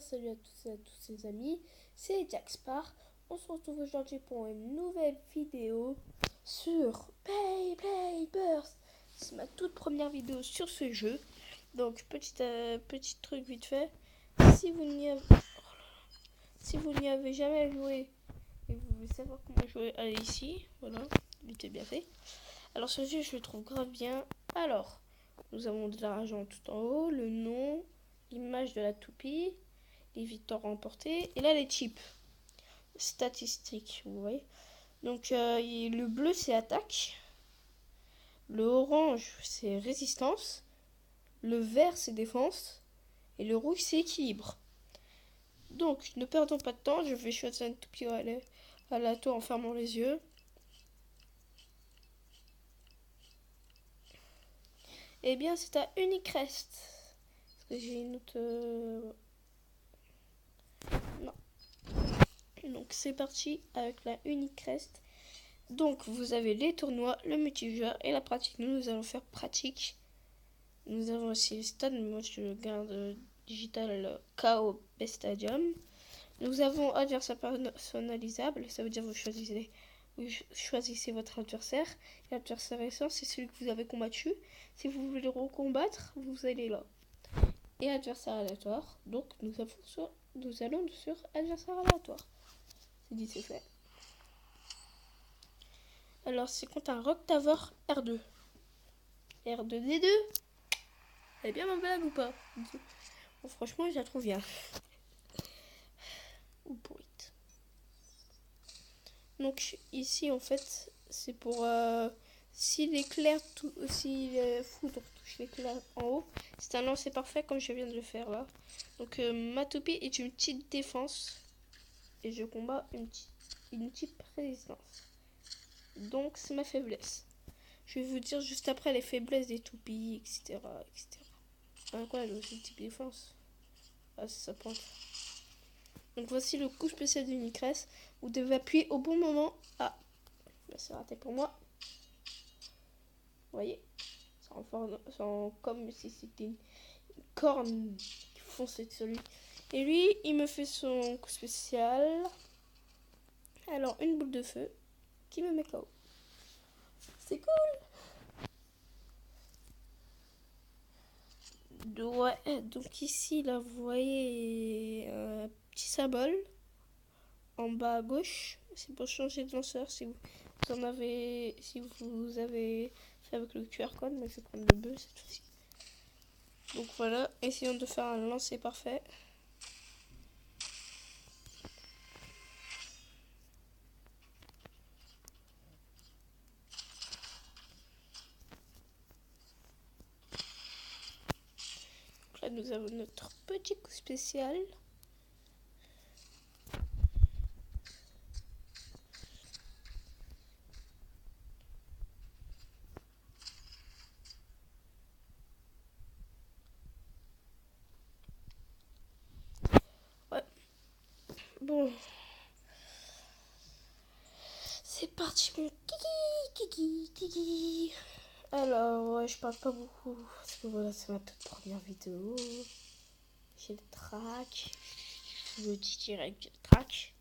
salut à tous et à tous les amis, c'est Jackspar. On se retrouve aujourd'hui pour une nouvelle vidéo sur Beyblade Burst. C'est ma toute première vidéo sur ce jeu. Donc petit truc vite fait. Si vous n'y avez, si vous n'y avez jamais joué et vous voulez savoir comment jouer, allez ici. Voilà, vite et bien fait. Alors ce jeu je le trouve grave bien. Alors, nous avons de l'argent tout en haut, le nom, l'image de la toupie, les victoires remportées, et là les chips, statistiques, vous voyez. Donc le bleu c'est attaque, le orange c'est résistance, le vert c'est défense, et le rouge c'est équilibre. Donc ne perdons pas de temps, je vais choisir une toupie à la tour en fermant les yeux. Eh bien c'est à Unicrest. Parce que j'ai une autre... Non. Donc c'est parti avec la Unicrest. Donc vous avez les tournois, le multijoueur et la pratique. Nous allons faire pratique. Nous avons aussi le stade, mais moi je garde digital KO Best Stadium. Nous avons adversaire personnalisable, ça veut dire vous choisissez votre adversaire. L'adversaire récent, c'est celui que vous avez combattu. Si vous voulez le recombattre, vous allez là. Et adversaire aléatoire, donc nous allons sur adversaire aléatoire. C'est dit, c'est fait. Alors c'est contre un Rock Tower R2. R2D2. Elle est bien ma blague ou pas? Bon, franchement, je la trouve bien. Ou pourrite. Donc ici, en fait, c'est pour... si le foudre touche l'éclair en haut, c'est un lancer parfait comme je viens de le faire là. Donc ma toupie est une petite défense. Et je combats une petite résistance. Donc c'est ma faiblesse. Je vais vous dire juste après les faiblesses des toupies, etc. Quoi, le type défense. Ah, c'est sa pointe. Donc voici le coup spécial d'Unicrest. Vous devez appuyer au bon moment. Ah, là c'est raté pour moi. Vous voyez, ça en comme si c'était une corne qui fonçait sur lui. Et lui, il me fait son coup spécial. Alors, une boule de feu qui me met KO. C'est cool. Ouais, donc ici, là, vous voyez un petit symbole en bas à gauche. C'est pour changer de lanceur si vous avez fait avec le QR code. Mais je vais prendre le bleu cette fois-ci. Donc voilà, essayons de faire un lancer parfait. Donc là, nous avons notre petit coup spécial. Ouais. Bon. C'est parti, mon kiki. Alors, ouais, je parle pas beaucoup. Parce que voilà, c'est ma toute première vidéo. J'ai le track. Le petit direct, j'ai le track.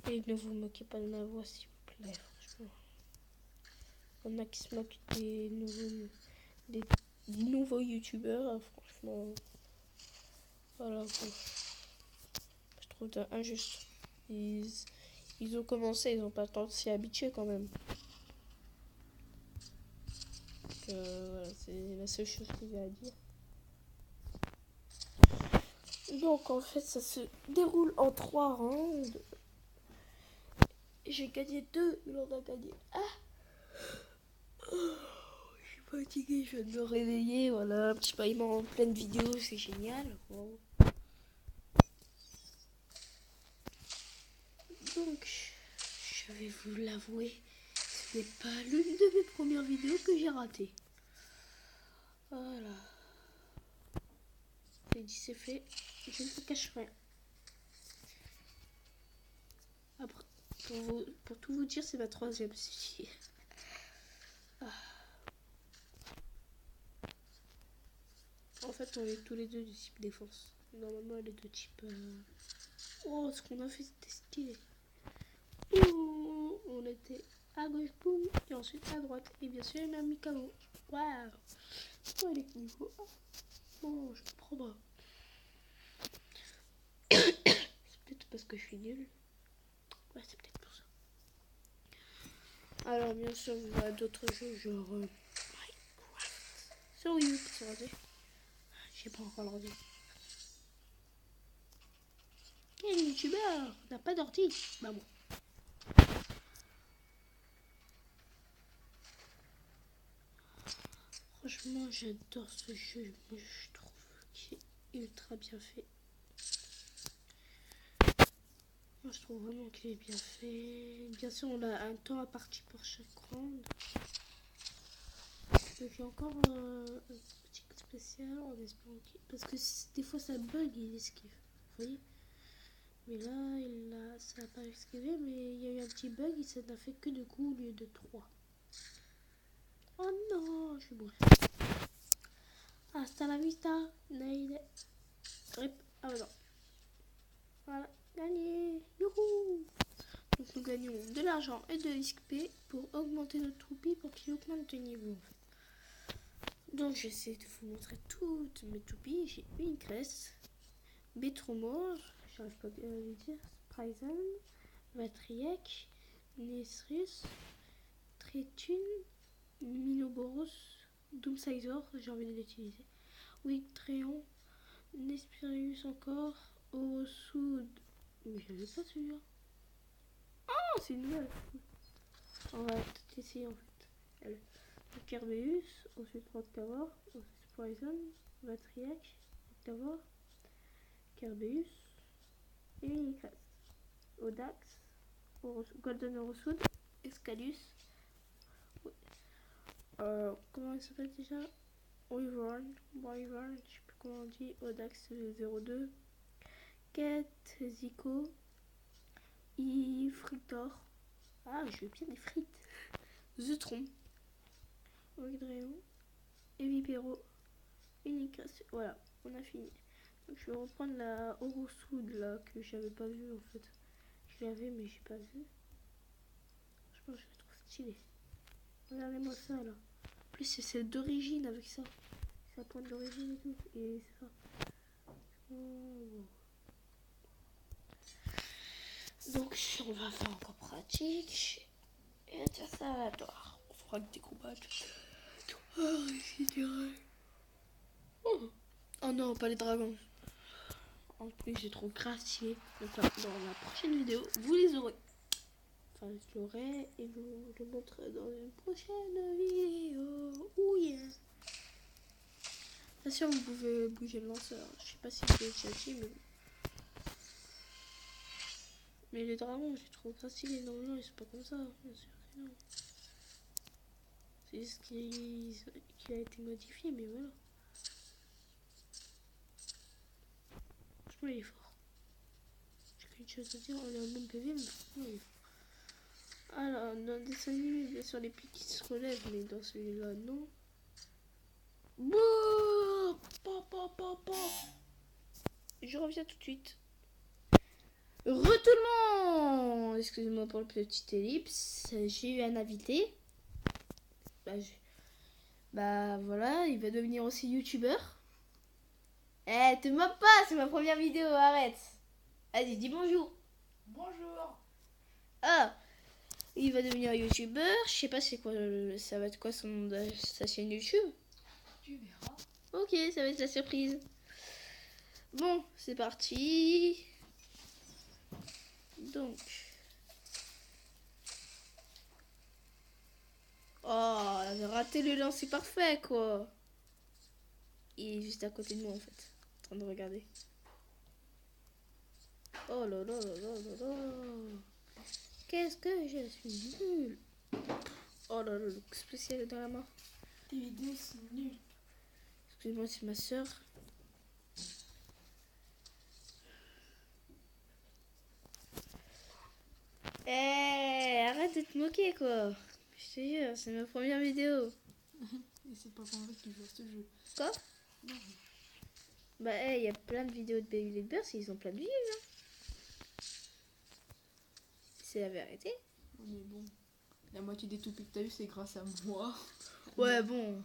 Et ne vous moquez pas de ma voix, s'il vous plaît, franchement. Il y en a qui se moquent des nouveaux youtubeurs, franchement. Voilà, bon. Je trouve ça injuste. Ils ont commencé, ils ont pas le temps de s'y habituer quand même. Donc, voilà, c'est la seule chose que j'ai à dire. Donc en fait ça se déroule en 3 rounds. J'ai gagné 2, il en a gagné 1. Je suis fatiguée, je viens de me réveiller, voilà, un petit paillement en pleine vidéo, c'est génial. Wow. Donc, je vais vous l'avouer, ce n'est pas l'une de mes premières vidéos que j'ai ratées. Voilà. C'est dit, c'est fait, je ne vous cache rien. Après, pour tout vous dire, c'est ma 3e série. En fait, on est tous les deux du type défense. Normalement, elle est de type... Oh, ce qu'on a fait, c'était stylé. Ouh, on était à gauche, boum, et ensuite à droite. Et bien sûr, il m'a mis KO. Waouh. Oh, elle est niveau 1. Oh, je comprends pas. C'est peut-être parce que je suis nulle. Ouais, c'est peut-être pour ça. Alors, bien sûr, vous aurez d'autres jeux, genre... Minecraft. Sur Wii U, c'est raté. J'ai pas encore l'ordi. Quel youtubeur n'a pas d'ordi? Bah bon. Franchement, j'adore ce jeu. Moi, je trouve qu'il est ultra bien fait. Moi, je trouve vraiment qu'il est bien fait. Bien sûr, on a un temps à partir pour chaque round. Donc, il y a encore un petit coup spécial en espérant qu'il... Parce que des fois, ça bug, il esquive. Vous voyez? Mais là, ça n'a pas esquivé, mais il y a eu un petit bug et ça n'a fait que 2 coups au lieu de 3. Oh non, je vais mourir. Hasta la vista, Nail. Rip. Ah non. Voilà, gagné. Youhou. Donc nous gagnons de l'argent et de l'XP pour augmenter notre toupie pour qu'il augmente de niveau en fait. Donc j'essaie de vous montrer toutes mes toupies. J'ai une cresse, Bétromo, j'arrive pas à le dire, Sprison, Vatriac, Nesrus, Trétune, Minoboros, Doomsizer, j'ai envie de l'utiliser. Wictreon, Nespirius encore, Orosoud, mais j'avais pas celui-là. Oh, c'est une nouvelle. On va tout essayer en fait. Le Kerbeus, ensuite Rodcavor, ensuite Poison, Vatriac, Rodcavor, Kerbeus et Unicrest. Odax, Golden Orosoud, Escalus. Comment il s'appelle déjà? Wyvern, je sais plus comment on dit. Odax 02, Ket, Zico, Ifritor. Ah, je veux bien des frites. Zetron, Ogdréon, Evipero, Unicrest. Voilà, on a fini. Donc je vais reprendre la Orosoud là que j'avais pas vue en fait. Je l'avais mais j'ai pas vu. Franchement, je la trouve stylée. Regardez-moi ça là. En plus, c'est celle d'origine avec ça. C'est la pointe d'origine et tout. Et c'est ça. Oh. Donc, on va faire encore pratique. Et intersalvatoire. On fera que des combats. Oh non, pas les dragons. En plus, j'ai trop gracié. Donc, là, dans la prochaine vidéo, vous les aurez. Enfin, je l'aurai et vous le montrerai dans une prochaine vidéo. Oh yeah. Bien sûr, vous pouvez bouger le lanceur. Je sais pas si c'est déjà dit, mais les dragons, j'ai trop facile. Normalement, ils sont pas comme ça. Bien sûr que non. C'est juste qu'il a été modifié, mais voilà. Franchement, il est fort. J'ai qu'une chose à dire, on est au même PV, mais franchement, il est fort. Alors, dans le dessin animé, bien sûr, les pics qui se relèvent, mais dans celui-là, non. Bouh, je reviens tout de suite. Tout le monde. Excusez-moi pour le petit ellipse. J'ai eu un invité. Bah voilà, il va devenir aussi youtubeur. Eh, te moque pas, c'est ma première vidéo, arrête. Vas-y, dis bonjour. Bonjour. Ah, il va devenir youtubeur. Je sais pas c'est quoi, ça va être quoi son nom de sa chaîne YouTube. Tu verras. Ok, ça va être la surprise. Bon, c'est parti. Donc. Oh, elle a raté le lancer parfait, quoi. Il est juste à côté de moi, en fait. En train de regarder. Oh là là là là là là. Qu'est-ce que je suis nulle. Oh là là, le coup spécial est dans la main. Tes vidéos sont nulles. Excuse-moi, c'est ma soeur. Arrête de te moquer, quoi. Je te jure, c'est ma première vidéo. Et c'est pas pour moi qui joue à ce jeu. Quoi? Non. Bah, il y a plein de vidéos de Baby Late Birds, ils ont plein de vues. C'est la vérité. Mais bon, la moitié des toupies que t'as eu, c'est grâce à moi. Ouais, bon.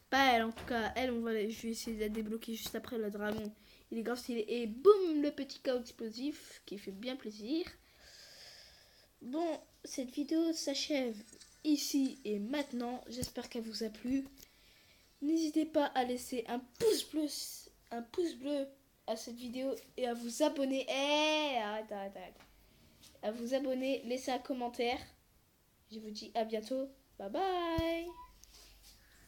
Pas elle, en tout cas. Elle, je vais essayer de la débloquer juste après le dragon. Il est grave stylé. Et boum, le petit chaos explosif qui fait bien plaisir. Bon, cette vidéo s'achève ici et maintenant. J'espère qu'elle vous a plu. N'hésitez pas à laisser un pouce bleu à cette vidéo et à vous abonner. Arrête. À vous abonner, laissez un commentaire. Je vous dis à bientôt. Bye bye.